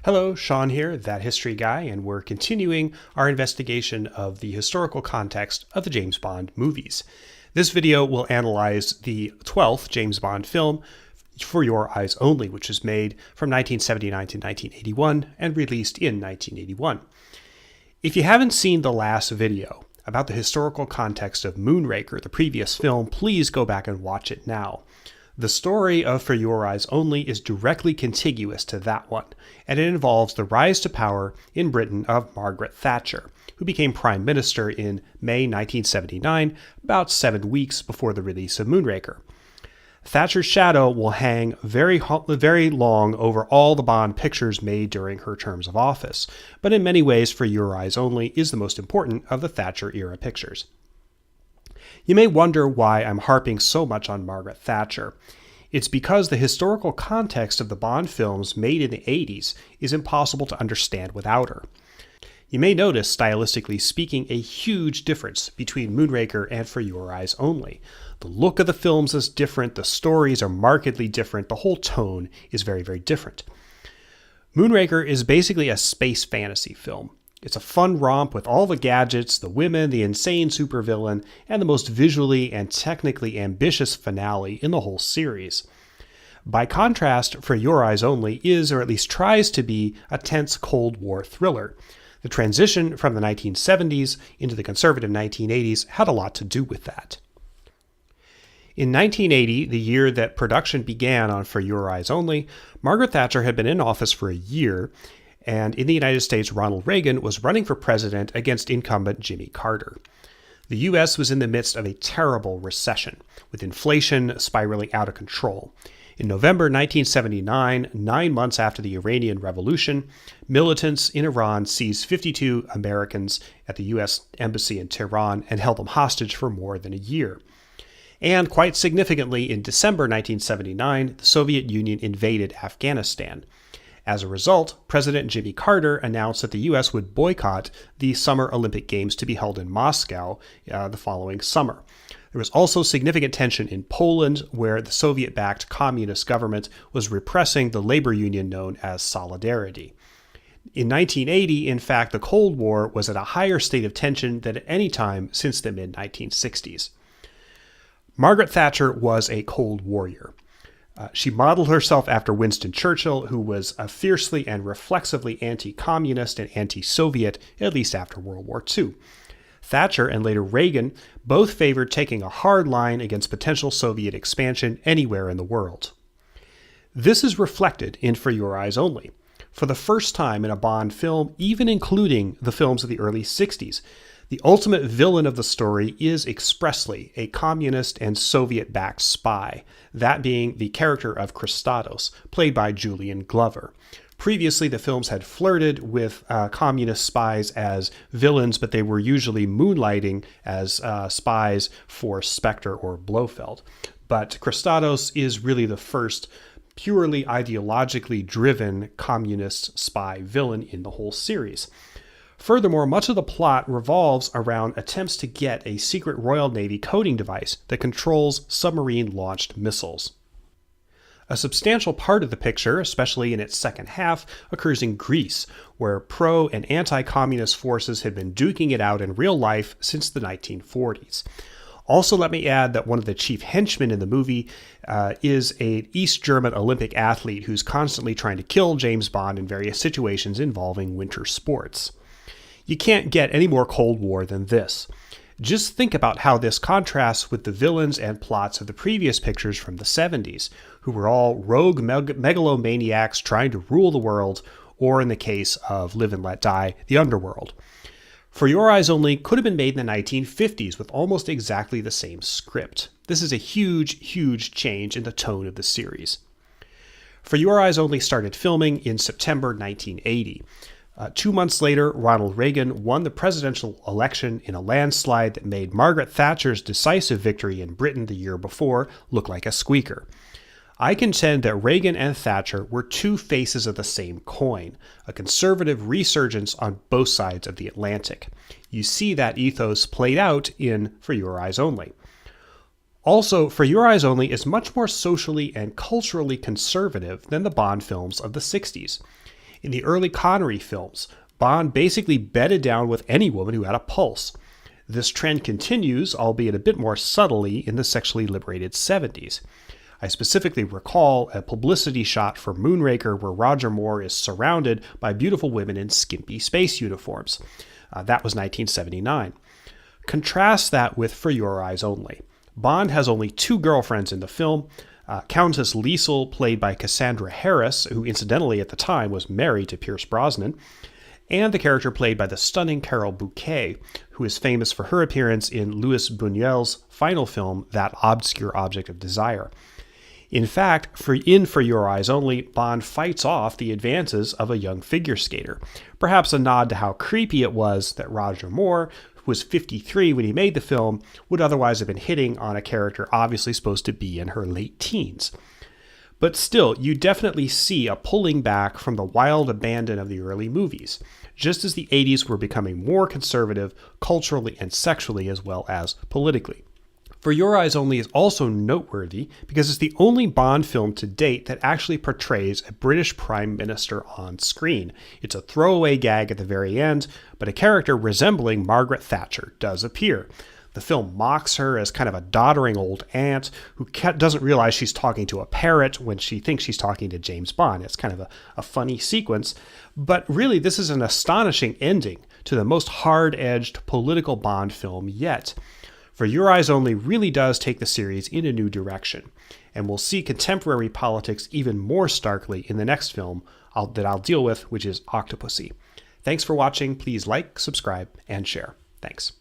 Hello, Sean here, That History Guy, and we're continuing our investigation of the historical context of the James Bond movies. This video will analyze the 12th James Bond film, For Your Eyes Only, which was made from 1979 to 1981 and released in 1981. If you haven't seen the last video about the historical context of Moonraker, the previous film, please go back and watch it now. The story of For Your Eyes Only is directly contiguous to that one, and it involves the rise to power in Britain of Margaret Thatcher, who became Prime Minister in May 1979, about 7 weeks before the release of Moonraker. Thatcher's shadow will hang very long over all the Bond pictures made during her terms of office, but in many ways For Your Eyes Only is the most important of the Thatcher-era pictures. You may wonder why I'm harping so much on Margaret Thatcher. It's because the historical context of the Bond films made in the 80s is impossible to understand without her. You may notice, stylistically speaking, a huge difference between Moonraker and For Your Eyes Only. The look of the films is different, the stories are markedly different, the whole tone is very, very different. Moonraker is basically a space fantasy film. It's a fun romp with all the gadgets, the women, the insane supervillain, and the most visually and technically ambitious finale in the whole series. By contrast, For Your Eyes Only is, or at least tries to be, a tense Cold War thriller. The transition from the 1970s into the conservative 1980s had a lot to do with that. In 1980, the year that production began on For Your Eyes Only, Margaret Thatcher had been in office for a year, and in the United States, Ronald Reagan was running for president against incumbent Jimmy Carter. The U.S. was in the midst of a terrible recession, with inflation spiraling out of control. In November 1979, 9 months after the Iranian Revolution, militants in Iran seized 52 Americans at the U.S. Embassy in Tehran and held them hostage for more than a year. And quite significantly, in December 1979, the Soviet Union invaded Afghanistan. As a result, President Jimmy Carter announced that the U.S. would boycott the Summer Olympic Games to be held in Moscow the following summer. There was also significant tension in Poland, where the Soviet-backed communist government was repressing the labor union known as Solidarity. In 1980, in fact, the Cold War was at a higher state of tension than at any time since the mid-1960s. Margaret Thatcher was a Cold Warrior. She modeled herself after Winston Churchill, who was a fiercely and reflexively anti-communist and anti-Soviet, at least after World War II. Thatcher and later Reagan both favored taking a hard line against potential Soviet expansion anywhere in the world. This is reflected in For Your Eyes Only. For the first time in a Bond film, even including the films of the early 60s, the ultimate villain of the story is expressly a communist and Soviet-backed spy, that being the character of Christados, played by Julian Glover. Previously, the films had flirted with communist spies as villains, but they were usually moonlighting as spies for Spectre or Blofeld. But Christados is really the first purely ideologically driven communist spy villain in the whole series. Furthermore, much of the plot revolves around attempts to get a secret Royal Navy coding device that controls submarine-launched missiles. A substantial part of the picture, especially in its second half, occurs in Greece, where pro- and anti-communist forces had been duking it out in real life since the 1940s. Also, let me add that one of the chief henchmen in the movie is an East German Olympic athlete who's constantly trying to kill James Bond in various situations involving winter sports. You can't get any more Cold War than this. Just think about how this contrasts with the villains and plots of the previous pictures from the 70s, who were all rogue megalomaniacs trying to rule the world, or in the case of Live and Let Die, the underworld. For Your Eyes Only could have been made in the 1950s with almost exactly the same script. This is a huge, huge change in the tone of the series. For Your Eyes Only started filming in September 1980. 2 months later, Ronald Reagan won the presidential election in a landslide that made Margaret Thatcher's decisive victory in Britain the year before look like a squeaker. I contend that Reagan and Thatcher were two faces of the same coin, a conservative resurgence on both sides of the Atlantic. You see that ethos played out in For Your Eyes Only. Also, For Your Eyes Only is much more socially and culturally conservative than the Bond films of the 60s. In the early Connery films, Bond basically bedded down with any woman who had a pulse. This trend continues, albeit a bit more subtly, in the sexually liberated 70s. I specifically recall a publicity shot for Moonraker where Roger Moore is surrounded by beautiful women in skimpy space uniforms. That was 1979. Contrast that with For Your Eyes Only. Bond has only 2 girlfriends in the film. Countess Liesel, played by Cassandra Harris, who incidentally at the time was married to Pierce Brosnan, and the character played by the stunning Carol Bouquet, who is famous for her appearance in Louis Buñuel's final film, That Obscure Object of Desire. In fact, For Your Eyes Only, Bond fights off the advances of a young figure skater, perhaps a nod to how creepy it was that Roger Moore, who was 53 when he made the film, would otherwise have been hitting on a character obviously supposed to be in her late teens. But still, you definitely see a pulling back from the wild abandon of the early movies, just as the 80s were becoming more conservative culturally and sexually as well as politically. For Your Eyes Only is also noteworthy because it's the only Bond film to date that actually portrays a British Prime Minister on screen. It's a throwaway gag at the very end, but a character resembling Margaret Thatcher does appear. The film mocks her as kind of a doddering old aunt who doesn't realize she's talking to a parrot when she thinks she's talking to James Bond. It's kind of a funny sequence. But really, this is an astonishing ending to the most hard-edged political Bond film yet. For Your Eyes Only really does take the series in a new direction, and we'll see contemporary politics even more starkly in the next film that I'll deal with, which is Octopussy. Thanks for watching. Please like, subscribe, and share. Thanks.